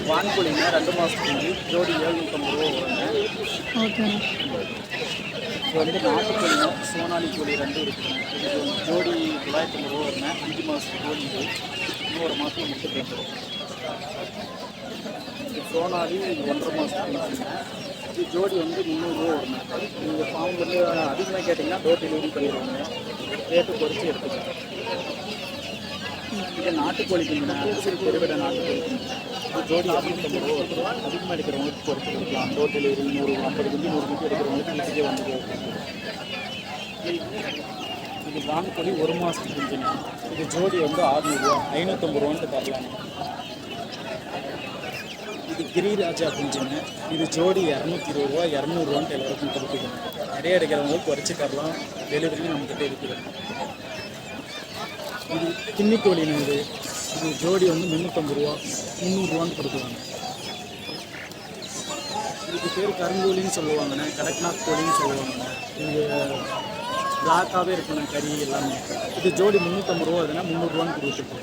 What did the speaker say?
வான்கோழிங்க 2 மாதத்துக்கு குஞ்சு ஜோடி 750 ரூபா வருங்க. ஓகே. இது வந்து நாட்டுக்கோழிங்க சோனாலி கோழி 2 இருக்குதுங்க. இது ஜோடி 950 ரூபா வருங்க. 5 மாதத்துக்கு கோழி இது. இன்னும் 1 மாதத்தில் முட்டை போட்டுரும். இது சோனாலி 1.5 மாதத்துக்கு குஞ்சுங்க. இது ஜோடி வந்து 300 ரூபா வருங்க. நீங்கள் ஃபார்ம் வந்து அதிகமாக கேட்டிங்கன்னா டோர் டெலிவரி பண்ணிடுவாங்க. ரேட்டு குறைச்சி எடுத்துக்கலாம். இது நாட்டுக்கோழி குஞ்சுங்க. அரசியல் பெருவிட நாட்டுக்கோழி குஞ்சு. இது ஜோடி 250 ரூபா வருது. அதிகமாக எடுக்கிறவங்களுக்கு குறைச்சி கொடுக்கலாம். டோர் டெலிவரி 150 குஞ்சு 100 குஞ்சு எடுக்கிறவங்களுக்கு ஈஸியாக வந்து இது வான்கோழி 1 மாதத்துக்கு குஞ்சுங்க. இது ஜோடி வந்து 600 ரூபா 550 ரூபான்ட்டு தரலாங்க. இது கிரிராஜா குஞ்சுங்க. இது ஜோடி 220 ரூபா 200 ரூபான்ட்டு எல்லாருக்கும் கொடுத்துக்கணும். நிறைய எடுக்கிறவங்களுக்கு குறைச்சி தரலாம். டெலிவரியும் நம்மக்கிட்ட இருக்குது. இது கிண்ணி கோழிங்க. இது ஜோடி வந்து 350 ரூபா 300 ரூபான்னு கொடுக்குறாங்க. இதுக்கு பேர் கருங்கோழின்னு சொல்லுவாங்கண்ணே. கடக்நாத் கோழின்னு சொல்லுவாங்கண்ணே. இது பிளாக்காகவே இருக்கணும் கறி எல்லாமே. இது ஜோடி 350 ரூபா. அதுனா 300 ரூபான்னு கொடுத்துருக்கோம்.